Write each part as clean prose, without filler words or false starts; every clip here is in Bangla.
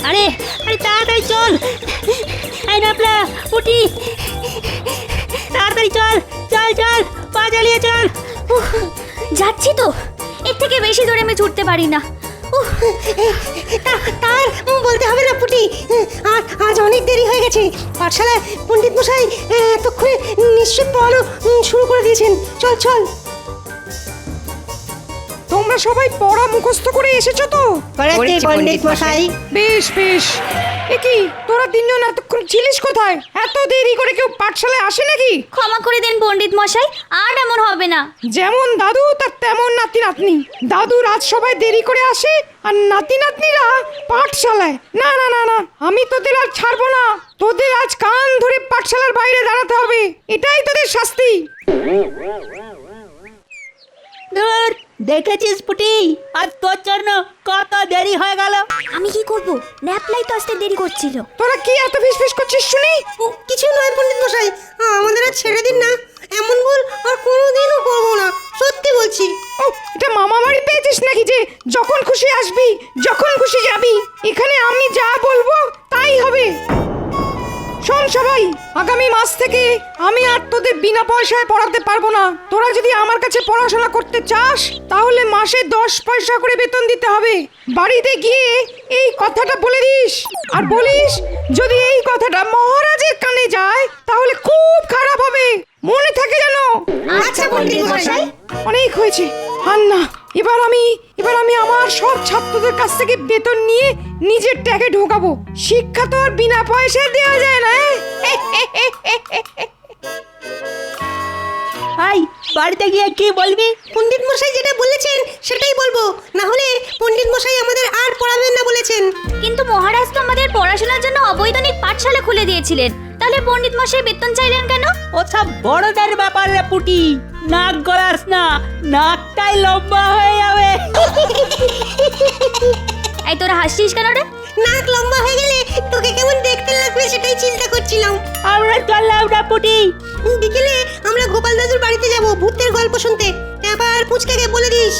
আরে আরে তাড়াতাড়ি চল, এই নাপলা উঠি, তাড়াতাড়ি চল চল চল, পা চালিয়ে চল। যাচ্ছি তো, এর থেকে বেশি দূরে আমি ছুটতে পারি না। তার বলতে হবে না পুটি, আজ অনেক দেরি হয়ে গেছে। পাঠশালায় পণ্ডিত মশাই এতক্ষণে নিশ্চয় পড়ানো শুরু করে দিয়েছেন। চল চল। তোমরা সবাই পড়া মুখস্থ করে এসেছো তো? পণ্ডিত মশাই। বেশ বেশ। কি তোরা তিনজন এতক্ষণ ছিলিস কোথায়? এত দেরি করে কেউ পাঠশালায় আসে নাকি? ক্ষমা করে দিন পণ্ডিত মশাই, আর এমন হবে না। যেমন দাদু তার তেমন নাতি নাতনি। দাদুর আজ সবাই দেরি করে আসে আর নাতি নাতনিরা পাঠশালায়। না না না না, আমি তোদের আর ছাড়বো না। তোদের আজ কান ধরে পাঠশালার বাইরে দাঁড়াতে হবে, এটাই তোদের শাস্তি। ধুর, দেখেছিস পুটি, আজ তোর জন্য কত দেরি হয়ে গেল। আমি কি করব? ন্যাপলাই তো আসতে দেরি করছিল। তোরা কি এত ফিসফিস করছিস শুনি? কিছু নয় পণ্ডিত মশাই, আমাদের আর ছেড়ে দিন না। এমন ভুল আর কোনোদিনও করবো না, সত্যি বলছি। ও, এটা মামা বাড়ি পেয়েছিস নাকি যে যখন খুশি আসবি যখন খুশি যাবি? এখানে আমি যা বলবো তাই হবে। শোন সবাই, আগামী মাস থেকে আমি আর তোদের বিনা পয়সায় পড়াতে পারবো না। তোরা যদি আমার কাছে পড়াশোনা করতে চাস তাহলে মাসে 10 পয়সা করে বেতন দিতে হবে। বাড়িতে গিয়ে এই কথাটা বলে দিস, আর বলিস যদি এই কথাটা মহারাজের কানে যায় তাহলে খুব খারাপ হবে, মনে থাকে যেন। আচ্ছা পণ্ডিত মশাই। অনেক হয়েছে, আর না। এবার আমি আমার সব ছাত্রদের কাছ থেকে বেতন নিয়ে নিজের ট্যাগে ঢোকাবো। শিক্ষা তো আর বিনা পয়সায় দেওয়া যায় না। ভাই, বাড়িতে গিয়ে কি বলবি? পণ্ডিত মশাই যেটা বলেছেন সেটাই বলবো, না হলে পণ্ডিত মশাই আমাদের আর পড়াবেন না বলেছেন। কিন্তু মহারাজ তো আমাদের পড়াশোনার জন্য অবৈতনিক পাঠশালা খুলে দিয়েছিলেন, তাহলে পণ্ডিত মশাই বেতন চাইলেন কেন? ওসব বড়দের ব্যাপার রে পুটি, নাক গলাস না, নাকটাই লম্বা হয়ে যাবে। এই তোরা হাসছিস কেন রে? নাক লম্বা হয়ে গেলে তোকে কেমন দেখতে লাগবে সেটাই চিন্তা করছিলাম। আমরা চললাম না পুটি। বিকেলে আমরা গোপাল দাদুর বাড়িতে যাব ভূতের গল্প শুনতে। এবার পুচকাকে বলে দিস।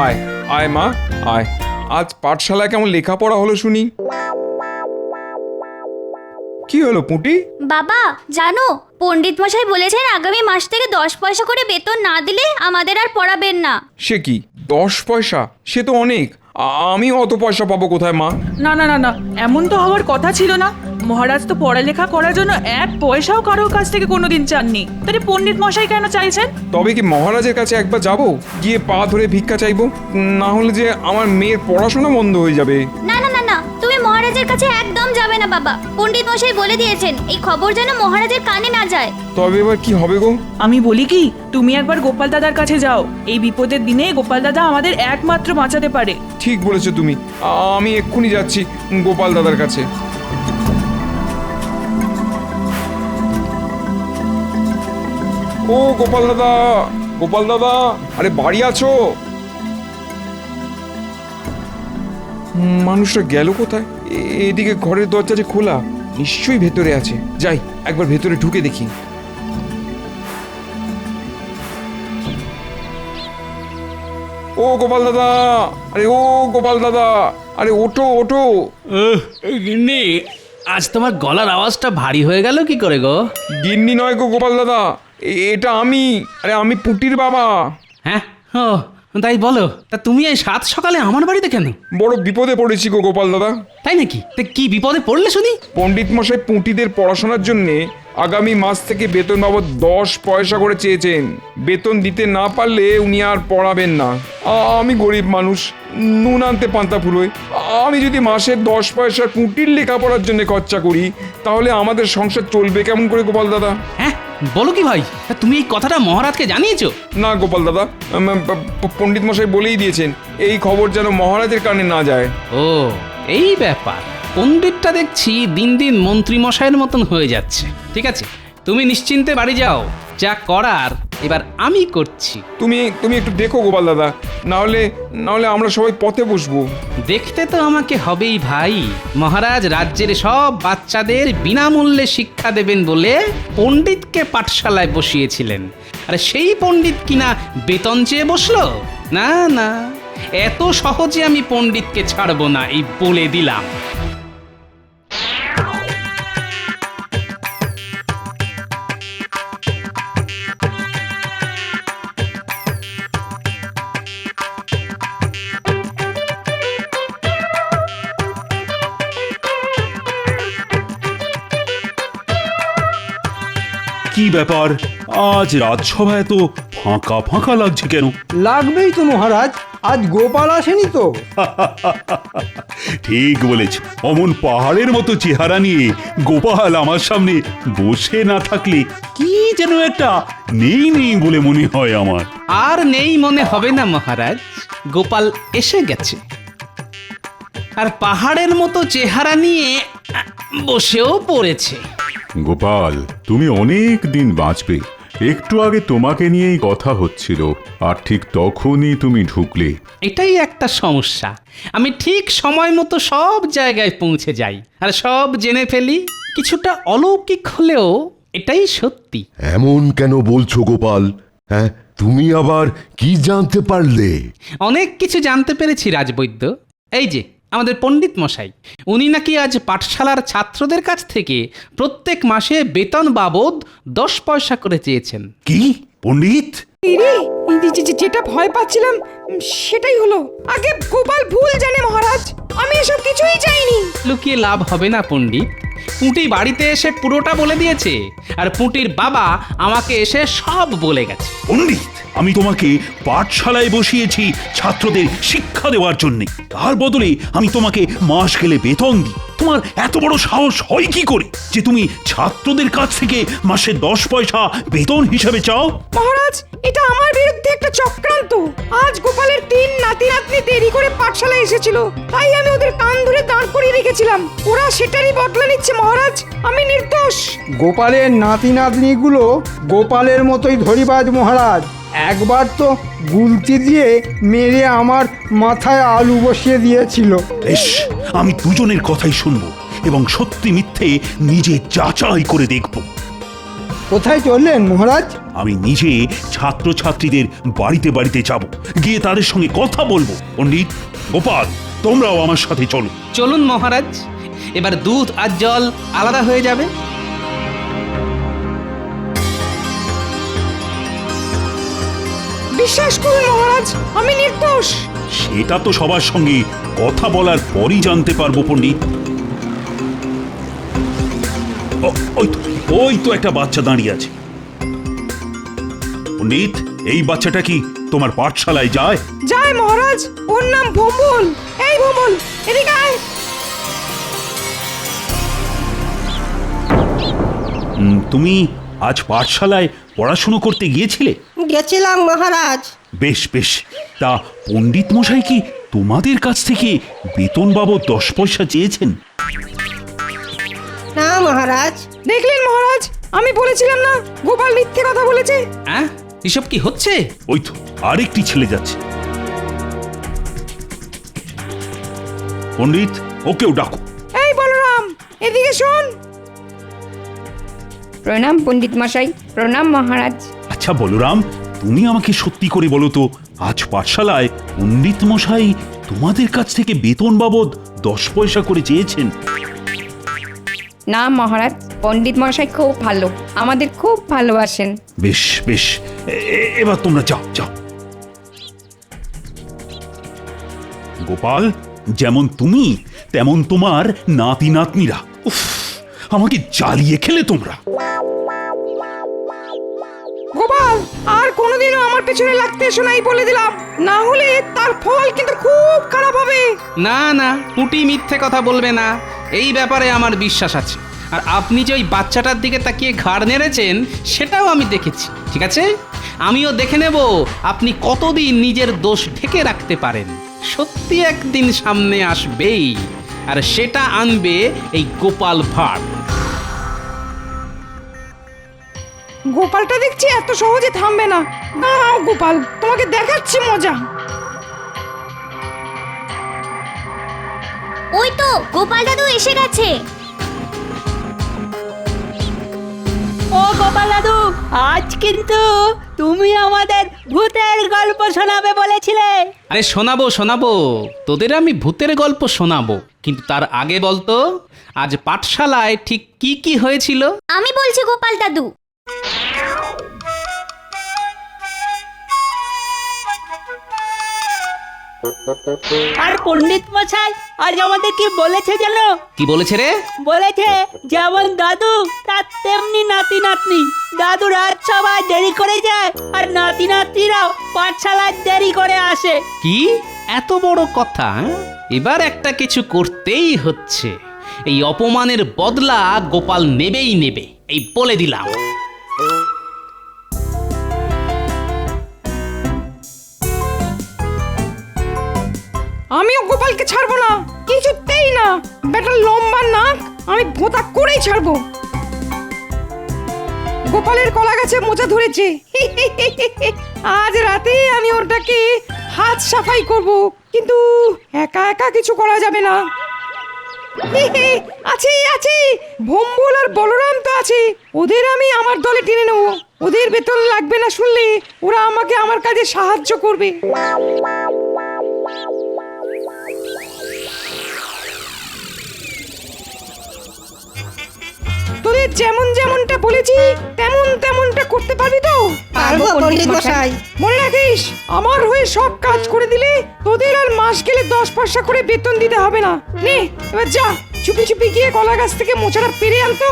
আয় আয় মা আয়, আজ পাঠশালায় কেমন লেখাপড়া হলো শুনি। কি হলো পুঁটি? বাবা জানো, পণ্ডিত মশাই বলেছেন আগামী মাস থেকে 10 পয়সা করে বেতন না দিলে আমাদের আর পড়াবেন না। সে কি 10 পয়সা? সে তো অনেক। আমি অত পয়সা পাবো কোথায় মা? না না না না, এমন তো হওয়ার কথা ছিল না। মহারাজ তো পড়ালেখা করার জন্য 1 পয়সাও কারোর কাছ থেকে কোনোদিন চাননি, তাহলে পণ্ডিত মশাই কেন চাইছেন? তবে কি মহারাজের কাছে একবার যাব, গিয়ে পা ধরে ভিক্ষা চাইবো? না হলে যে আমার মেয়ের পড়াশোনা বন্ধ হয়ে যাবে। না না না না, তুমি মহারাজের কাছে একদম যাবে না বাবা। পণ্ডিত মশাই বলে দিয়েছেন এই খবর যেন মহারাজের কানে না যায়। তবে এবার কি হবে গো? আমি বলি কি, তুমি একবার গোপাল দাদার কাছে যাও। এই বিপদের দিনে গোপাল দাদা আমাদের একমাত্র বাঁচাতে পারে। ঠিক বলেছো তুমি, আমি এক্ষুনি যাচ্ছি গোপাল দাদার কাছে। ও গোপাল দাদা, গোপাল দাদা, আরে বাড়ি আছো? মানুষটা গেল কোথায়? এদিকে ঘরের দরজা যে খোলা, নিশ্চয়ই ভেতরে আছে। যাই একবার ভেতরে ঢুকে দেখি। ও গোপাল দাদা, আরে ও গোপাল দাদা, আরে ওঠো ওঠো। গিন্নি, আজ তোমার গলার আওয়াজটা ভারী হয়ে গেল কি করে গো? গিন্নি নয় গো গোপাল দাদা, এটা আমি। আরে আমি পুটির বাবা। হ্যাঁ, ও তাই বলো। তা তুমি এই সাত সকালে আমার বাড়িতে কেন? বড় বিপদে পড়েছি গো গোপাল দাদা। তাই নাকি? তা কি বিপদে পড়লে শুনি? পণ্ডিত মশাই পুঁটিদের পড়াশোনার জন্যে আগামী মাস থেকে বেতন বাবদ 10 পয়সা করে চেয়েছেন। বেতন দিতে না পারলে উনি আর পড়াবেন না। আমি গরিব মানুষ, নুন আনতে পান্তা ফুরোয়। আমি যদি মাসে 10 পয়সা পুঁটির লেখাপড়ার জন্য খরচা করি তাহলে আমাদের সংসার চলবে কেমন করে গোপাল দাদা? হ্যাঁ, বলো কি ভাই? তা তুমি এই কথাটা মহারাজকে জানিয়েছো? না গোপাল দাদা, পণ্ডিত মশাই বলেই দিয়েছেন এই খবর যেন মহারাজের কানে না যায়। ও এই ব্যাপার। পণ্ডিতটা দেখছি দিন দিন মন্ত্রী মশাইয়ের মতন হয়ে যাচ্ছে। ঠিক আছে, তুমি নিশ্চিন্তে বাড়ি যাও। যা করার এবার আমি করছি। তুমি তুমি একটু দেখো গোপাল দাদা, না হলে আমরা সবাই পথে বসবো। দেখতে তো আমাকে হবেই ভাই। মহারাজ রাজ্যের সব বাচ্চাদের বিনামূল্যে শিক্ষা দেবেন বলে পণ্ডিতকে পাঠশালায় বসিয়েছিলেন, আর সেই পণ্ডিত কিনা বেতন চেয়ে বসলো। না না, এত সহজে আমি পণ্ডিতকে ছাড়বো না, এই বলে দিলাম। কি ব্যাপার, আজ রাজসভায় তো ফাঁকা ফাঁকা লাগছে কেন? লাগবেই তো মহারাজ, আজ গোপাল আসেনি তো। ঠিক বলেছ, অমন পাহাড়ের মতো চেহারা নিয়ে গোপাল আমার সামনে বসে না থাকলে কি যেন একটা নেই নেই বলে মনে হয় আমার। আর নেই মনে হবে না মহারাজ, গোপাল এসে গেছে। আর পাহাড়ের মতো চেহারা নিয়ে বসেও পড়েছে। গোপাল, তুমি অনেক দিন বাঁচবে। একটু আগে তোমাকে নিয়েই কথা হচ্ছিল, আর ঠিক তখনই তুমি ঢুকলে। এটাই একটা সমস্যা, আমি ঠিক সময় মতো সব জায়গায় পৌঁছে যাই আর সব জেনে ফেলি। কিছুটা অলৌকিক হলেও এটাই সত্যি। এমন কেন বলছো গোপাল? হ্যাঁ, তুমি আবার কি জানতে পারলে? অনেক কিছু জানতে পেরেছি রাজবৈদ্য। এই যে আমাদের পণ্ডিত মশাই, উনি নাকি আজ পাঠশালার ছাত্রদের কাছ থেকে প্রত্যেক মাসে বেতন বাবদ 10 পয়সা করে চেয়েছেন। কি পণ্ডিত? ইরে, যেটা ভয় পাচ্ছিলাম সেটাই হলো। আগে গোপাল ভুল জানে মহারাজ, আমি এসব কিছুই চাইনি। লুকিয়ে লাভ হবে না পণ্ডিত, পুঁটি বাড়িতে এসে পুরোটা বলে দিয়েছে, আর পুঁটির বাবা আমাকে এসে সব বলে গেছে। পণ্ডিত, আমি তোমাকে পাঠশালায় বসিয়েছি ছাত্রদের শিক্ষা দেওয়ার জন্য, তার বদলে আমি তোমাকে মাস গেলে বেতন দিই। তোমার এত বড় সাহস হয় কি করে যে তুমি ছাত্রদের কাছ থেকে মাসে 10 পয়সা বেতন হিসাবে চাও? মহারাজ, এটা আমার বিরুদ্ধে একটা চক্রান্ত। আজ গোপালের 3 নাতি নাতনি দেরি করে পাঠশালায় এসেছিল, তাই আমি ওদের কান ধরে দাঁড় করিয়ে রেখেছিলাম। ওরা সেটারই বদলা নিচ্ছে মহারাজ, আমি নির্দোষ। গোপালের নাতি নাতনিগুলো গোপালের মতোই ধরিবাজ মহারাজ। একবার তো গুলতি দিয়ে মেরে আমার মাথায় আলু বসিয়ে দিয়েছিল। বেশ, আমি দুজনের কথাই শুনবো এবং সত্যি মিথ্যে নিজে যাচাই করে দেখব। কোথায় চললেন মহারাজ? আমি নিজে ছাত্রছাত্রীদের বাড়িতে বাড়িতে যাব, গিয়ে তাদের সঙ্গে কথা বলবো। পণ্ডিত, গোপাল, তোমরাও আমার সাথে চলো। চলুন মহারাজ, এবার দুধ আর জল আলাদা হয়ে যাবে। বিশ্বাস করুন মহারাজ, আমি নির্দোষ। সেটা তো সবার সঙ্গে কথা বলার পরই জানতে পারবো পণ্ডিত। ওই তো একটা বাচ্চা দাঁড়িয়ে আছে। পণ্ডিত, এই বাচ্চাটা কি তোমার পাঠশালায় যায়? যায় মহারাজ, ওর নাম ভোম্বল। এই ভোম্বল, এদিকে আয়। তুমি আজ পাঠশালায় পড়াশুনো করতে গিয়েছিলে? গেছিলাম মহারাজ। বেশ বেশ, তা পণ্ডিত মশাই কি তোমাদের কাছ থেকে বেতন বাবদ 10 পয়সা চেয়েছেন? না মহারাজ। দেখলেন মহারাজ, আমি বলেছিলাম না গোপাল মিথ্যে কথা বলেছে। হ্যাঁ, এসব কি হচ্ছে? ওই তো আরেকটি ছেলে যাচ্ছে। পণ্ডিত, ওকেও ডাকো। এই বলরাম, এদিকে শোন। প্রণাম পণ্ডিত মশাই। প্রণাম মহারাজ। আচ্ছা বলরাম, তুমি আমাকে সত্যি করে বলো তো, আজ পাঠশালায় পণ্ডিত মশাই তোমাদের কাছ থেকে বেতন বাবদ 10 পয়সা করে চেয়েছেন? না মহারাজ, পণ্ডিত মশাই খুব ভালো, আমাদের খুব ভালোবাসেন। বেশ বেশ, এবার তোমরা যাও যাও। গোপাল, যেমন তুমি তেমন তোমার নাতি নাতনিরা। উফ, আমাকে জ্বালিয়ে খেলে তোমরা। গোপাল, আর কোনোদিনও আমার পেছনে লাগতে এসো নাই বলে দিলাম, না হলে তার ফল কিন্তু খুব খারাপ হবে। না না, পুঁটি মিথ্যে কথা বলবে না, এই ব্যাপারে আমার বিশ্বাস আছে। আর আপনি যে ওই বাচ্চাটার দিকে তাকিয়ে ঘাড় নেড়েছেন সেটাও আমি দেখেছি। ঠিক আছে, আমিও দেখে নেব আপনি কতদিন নিজের দোষ ঢেকে রাখতে পারেন। সত্যি একদিন সামনে আসবেই, আর সেটা আনবে এই গোপাল ভাঁড়। গোপালটা দেখছি এত সহজে থামবে না। দাঁড়াও গোপাল, তোমাকে দেখাচ্ছি মজা। ওই তো গোপাল দাদু এসে গেছে। ও গোপাল দাদু, আজ কিন্তু তুমি আমাদের ভূতের গল্প শোনাবে বলেছিলে। আরে শোনাবো শোনাবো, তোদের আমি ভূতের গল্প শোনাবো, কিন্তু তার আগে বলতো আজ পাঠশালায় ঠিক কি কি হয়েছিল। আমি বলছি গোপাল দাদু। আর পণ্ডিত মশাই আজ আমাদের কি বলেছে জানো? কি বলেছে রে? বলেছে যেমন দাদু তার তেমনি নাতি নাতনি। দাদু রাত সবাই দেরি করে যায় আর নাতি নাতনিরাও পাঠশালায় দেরি করে আসে। কি এত বড় কথা? এবার একটা কিছু করতেই হচ্ছে। এই অপমানের বদলা গোপাল নেবেই নেবে, এই বলে দিলাম। আমিও গোপালকে ছাড়বো না, কিছুতেই না। বেটার লম্বা নাক আমি ভোঁতা করেই ছাড়বো। গোপালের কলা গাছে মোচা ধরেছে, আজ রাতে আমি ওটাকে হাত সাফাই করব, কিন্তু একা একা কিছু করা যাবে না। আছে আছে, ভম্বল আর বলরাম তো আছে, ওদের আমি আমার দলে টেনে নেবো। ওদের বেতন লাগবে না শুনলে ওরা আমাকে আমার কাজে সাহায্য করবে। তোদের যেমন যেমনটা বলেছি তেমন তেমনটা করতে পারবি তো? পারবো পণ্ডিত মশাই। মনে রাখিস, আমার হয়ে সব কাজ করে দিলে তোদের আর মাস গেলে 10 পয়সা করে বেতন দিতে হবে না। নে এবার যা, চুপি চুপি গিয়ে কলা গাছ থেকে মোচাটা পেরে আনতো।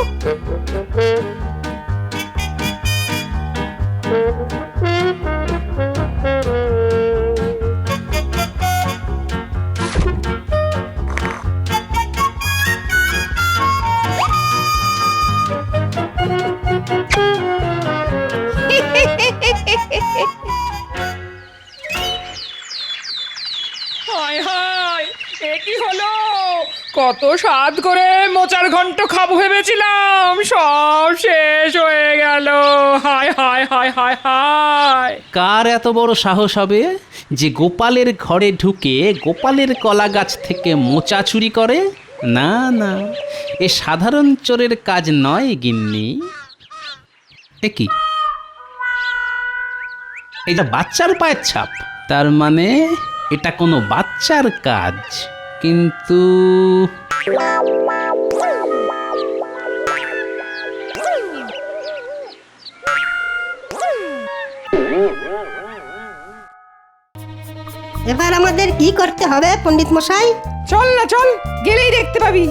হায় হায়, এ কি হলো? কত স্বাদ করে মোচার ঘন্ট খাবো ভেবেছিলাম, সব শেষ হয়ে গেল। হায় হায় হায় হায় হায়। কার এত বড় সাহস হবে যে গোপালের ঘরে ঢুকে গোপালের কলা গাছ থেকে মোচা চুরি করে? না না, এ সাধারণ চোরের কাজ নয় গিন্নি। এ কি, এটা বাচ্চার পায়ের ছাপ? তার মানে এটা কোনো বাচ্চার কাজ। কিন্তু এবার আমাদের কি করতে হবে পণ্ডিত মশাই? চল না চল, গেলেই দেখতে পাবি।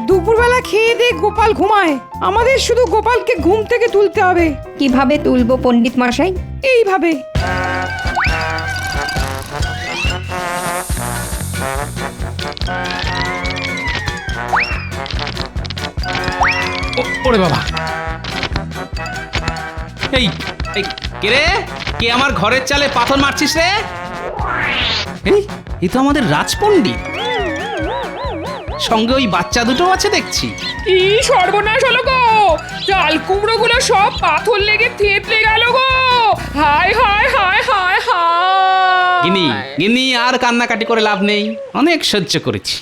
দুপুরবেলা খেয়ে দিয়ে গোপাল ঘুমায়, আমাদের শুধু গোপালকে ঘুম থেকে তুলতে হবে। কিভাবে তুলবো পণ্ডিত মশাই? এইভাবে। ওরে বাবা, এই এই কে রে? কে আমার ঘরের চালে পাথর মারছিস রে? এই তো আমাদের রাজপণ্ডিত, সঙ্গে ওই বাচ্চা দুটো আছে দেখছি। কি সর্বনাশ হলো গো, চাল কুমড়ো গুলো সব পাথর লেগে থেতলে গেল গো। হায় হায় হায় হায় হায়। গিনি গিনি, আর কান্নাকাটি করে লাভ নেই, অনেক সহ্য করেছি,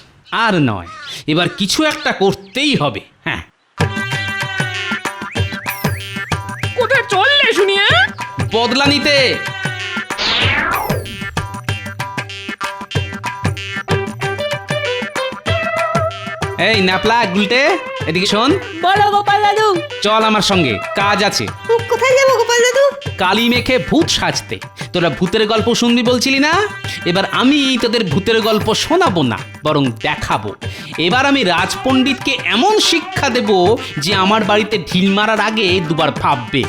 আর নয়, এবার কিছু একটা করতেই হবে। হ্যাঁ, কোথায় চললে শুনিয়ে? বদলা নিতে। এই ন্যাপলা গুলটে, এদিকে শোন। বলো গোপাল দাদু। চল আমার সঙ্গে, কাজ আছে। কোথায় যাবো গোপাল দাদু? কালি মেখে ভূত সাজতে। তোরা ভূতের গল্প শুনবি বলছিলি না? এবার আমি তোদের ভূতের গল্প শোনাবো না, বরং দেখাবো। এবার আমি রাজপণ্ডিতকে এমন শিক্ষা দেব যে আমার বাড়িতে ঢিল মারার আগে দুবার ভাববে।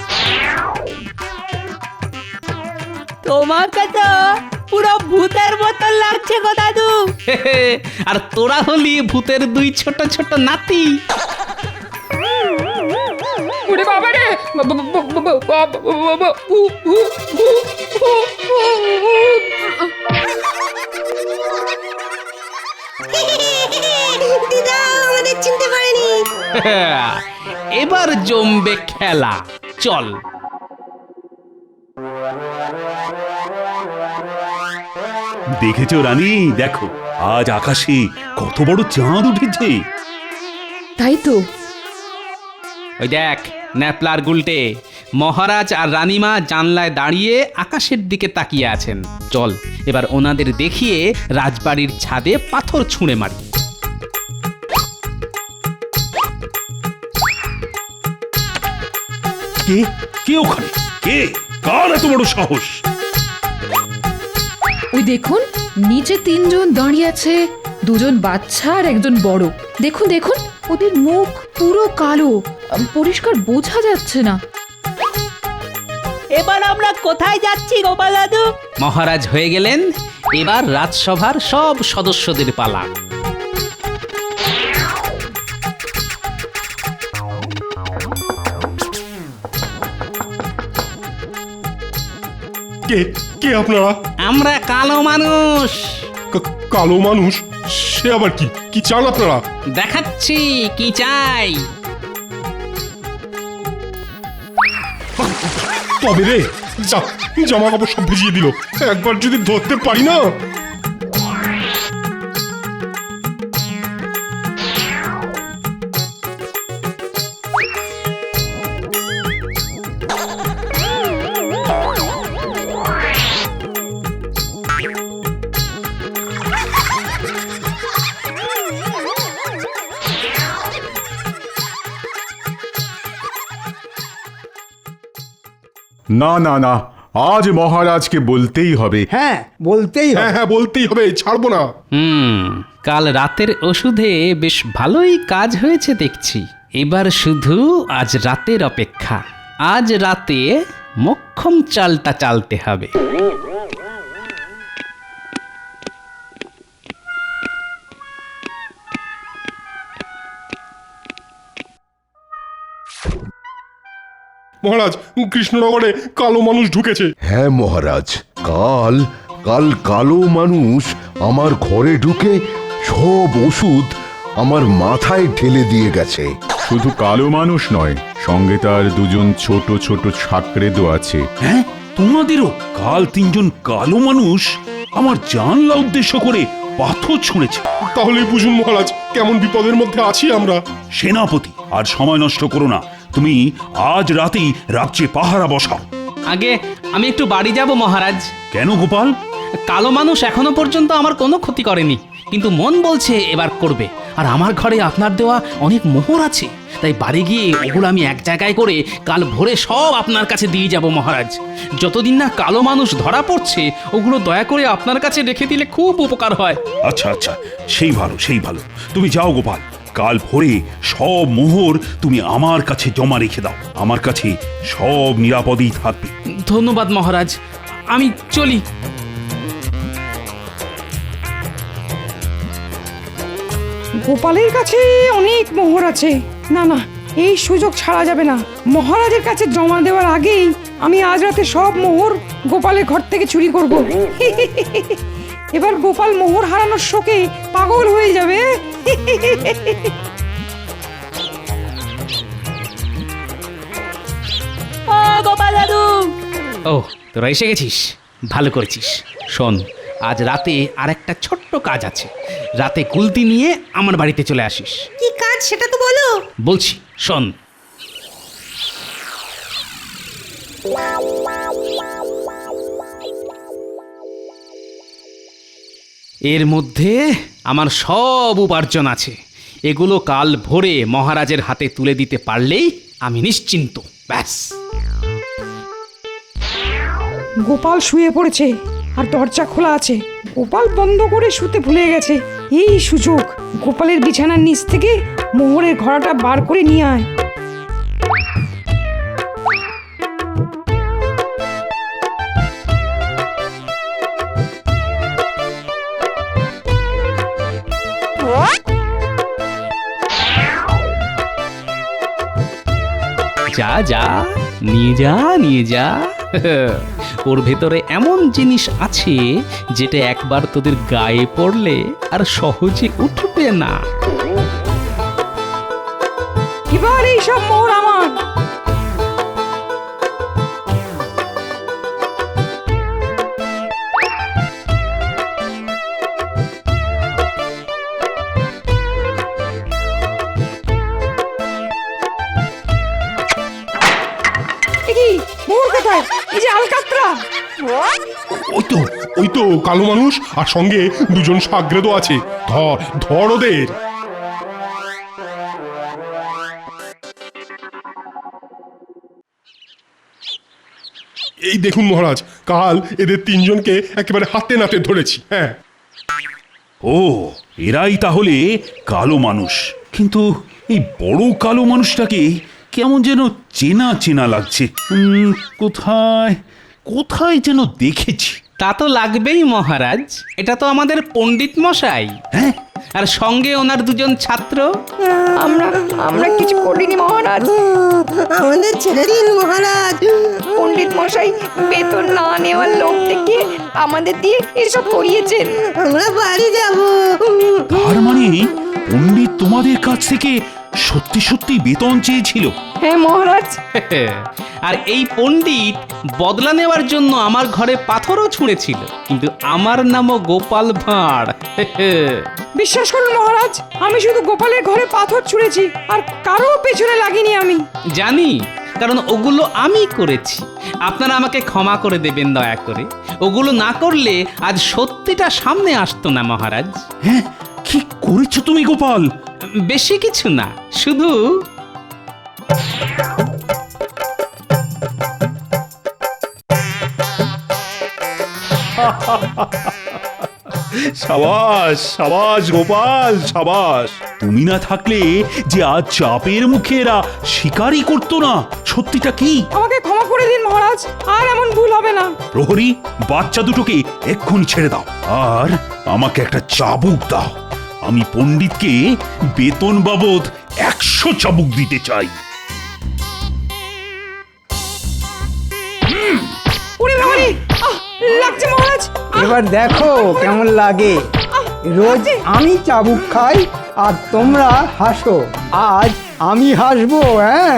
তোমাকে তো পুরো ভূতের মতন লাগছে গো দাদু। আর তোরা হলি ভূতের দুই ছোট ছোট নাতি। ওরে বাবা রে, দিদা আমাদের চিনতে পারেনি। এবার জমবে খেলা, চল। দেখেছো রানী, দেখো আজ আকাশে কত বড় চাঁদ উঠেছে। তাই তো। ওই দেখ ন্যাপলার গুলটে, মহারাজ আর রানীমা জানলায় দাঁড়িয়ে আকাশের দিকে তাকিয়ে আছেন। চল এবার ওনাদের দেখিয়ে রাজবাড়ির ছাদে পাথর ছুঁড়ে মারি। কে কে ওখানে? কে? কার এত বড় সাহস? ওই দেখুন, নিচে 3 জন দাঁড়িয়ে আছে, 2 জন বাচ্চা আর একজন বড়। দেখুন দেখুন, ওদের মুখ পুরো কালো, পরিষ্কার বোঝা যাচ্ছে না। এবার আমরা কোথায় যাচ্ছি গোপাল দাদু? মহারাজ হয়ে গেলেন, এবার রাজসভার সব সদস্যদের পালা। কে কে আপনারা? আমরা কালো মানুষ। কালো মানুষ? সে আবার কি? কি চান আপনারা? দেখাচ্ছি কি চাই। তবে রে, জামা কাপড় সব ভিজিয়ে দিল, একবার যদি ধরতে পারি না। না না না, আজ মহারাজকে বলতেই হবে। হ্যাঁ বলতেই হবে। হ্যাঁ বলতেই হবে, ছাড়বো না। কাল রাতের ওষুধে বেশ ভালোই কাজ হয়েছে দেখছি। এবার শুধু আজ রাতের অপেক্ষা। আজ রাতে মোক্ষম চালটা চালতে হবে। মহারাজ, কৃষ্ণনগরে কালো মানুষ ঢুকেছে। হ্যাঁ মহারাজ, কাল কালো মানুষ আমার ঘরে ঢুকে সব ওষুধ আমার মাথায় ঢেলে দিয়ে গেছে। শুধু কালো মানুষ নয়, সঙ্গে তার 2 জন ছোট ছোট ছাকরেদও আছে। হ্যাঁ, তোমাদেরও কাল 3 জন কালো মানুষ আমার জানলা উদ্দেশ্য করে পাথর ছুঁড়েছে। তাহলে বুঝুন মহারাজ, কেমন বিপদের মধ্যে আছি আমরা। সেনাপতি, আর সময় নষ্ট করো না, তুমি আজ রাতেই রাজ্যে পাহারা বসাও। আগে আমি একটু বাড়ি যাব মহারাজ। কেন গোপাল? কালো মানুষ এখনো পর্যন্ত আমার কোনো ক্ষতি করেনি, কিন্তু মন বলছে এবার করবে। আর আমার ঘরে আপনার দেওয়া অনেক মোহর আছে, তাই বাড়ি গিয়ে ওগুলো আমি এক জায়গায় করে কাল ভোরে সব আপনার কাছে দিয়ে যাব মহারাজ। যতদিন না কালো মানুষ ধরা পড়ছে, ওগুলো দয়া করে আপনার কাছে রেখে দিলে খুব উপকার হয়। আচ্ছা আচ্ছা, সেই ভালো। তুমি যাও গোপাল, কাল ভোরে সব মোহর তুমি আমার কাছে জমা রেখে দাও। আমার কাছে সব নিরাপদেই থাকবে। ধন্যবাদ মহারাজ, আমি চলি। গোপালের কাছে অনেক মোহর আছে। না না, এই সুযোগ ছাড়া যাবে না। মহারাজের কাছে জমা দেওয়ার আগেই আমি আজ রাতে সব মোহর গোপালের ঘর থেকে চুরি করব। এবার গোপাল মোহর হারানোর শোকে পাগল হয়ে যাবে। ও গোপাল দাদু! ও, তোরা এসে গেছিস, ভালো করেছিস। শোন, আজ রাতে আর একটা ছোট্ট কাজ আছে। রাতে কুলতি নিয়ে আমার বাড়িতে চলে আসিস। কি কাজ সেটা তো বলো। বলছি, শোন। এর মধ্যে আমার সব উপার্জন আছে। এগুলো কাল ভোরে মহারাজের হাতে তুলে দিতে পারলেই আমি নিশ্চিন্ত। ব্যাস। গোপাল শুয়ে পড়েছে আর দরজা খোলা আছে। গোপাল বন্ধ করে শুতে ভুলে গেছে। এই সুযোগ, গোপালের বিছানার নিচ থেকে মোহরের ঘোড়াটা বার করে নিয়ে আয়। যা যা, নিয়ে যা। ওর ভেতরে এমন জিনিস আছে যেটা একবার তোদের গায়ে পড়লে আর সহজে উঠবে না। এই সব মোহর আমার। কি মোহর কোথায়? এই যে আলকাতরা। ওই তো কালো মানুষ আর সঙ্গে দুজন সাগরেদও আছে। ধর ওদের। এই দেখুন মহারাজ, কাল এদের তিনজনকে একেবারে হাতে নাতে ধরেছি। হ্যাঁ, ও এরাই তাহলে কালো মানুষ। কিন্তু এই বড় কালো মানুষটাকে কেমন যেন চেনা চেনা লাগছে। কোথায় কোথায় যেন দেখেছি। তা তো লাগবেই মহারাজ, এটা তো আমাদের পণ্ডিত মশাই। হ্যাঁ, আর সঙ্গে ওনার দুজন ছাত্র। আমরা কিছু করিনি মহারাজ। আমাদের ছেড়ে দিন মহারাজ। পণ্ডিত মশাই বেতন না নেওয়ার লোক থেকে আমাদের দিয়ে এসব করিয়েছেন। আমরা বাড়ি যাব। তার মানে পণ্ডিত তোমাদের কাছ থেকে সত্যি সত্যি বেতন চেয়েছিল? হ্যাঁ মহারাজ। আর এই পণ্ডিত বদলা নেওয়ার জন্য আমার ঘরে পাথরও ছুঁড়েছিল, কিন্তু আমার নামও গোপাল ভাঁড়। বিশ্বাস করুন মহারাজ, আমি শুধু গোপালের ঘরে পাথর ছুঁড়েছি, আর কারো পেছনে লাগিনি আমি। জানি, কারণ ওগুলো আমি করেছি। আপনারা আমাকে ক্ষমা করে দেবেন দয়া করে। ওগুলো না করলে আজ সত্যিটা সামনে আসতো না মহারাজ। হ্যাঁ, কি করেছো তুমি গোপাল? বেশি কিছু না, শুধু সাবাস সাবাস গোপাল সাবাস। তুমি না থাকলে যে আজ চাপের মুখে এরা শিকারই করতো না। সত্যিটা কি? আমাকে ক্ষমা করে দিন মহারাজ, আর এমন ভুল হবে না। প্রহরী, বাচ্চা দুটোকে এক্ষুনি ছেড়ে দাও, আর আমাকে একটা চাবুক দাও। আমি পণ্ডিতকে বেতন বাবদ 100 চাবুক দিতে চাই। ওরে বাবারে, লাগছে মহারাজ। এবার দেখো কেমন লাগে। রোজ আমি চাবুক খাই আর তোমরা হাসো, আজ আমি হাসবো। হ্যাঁ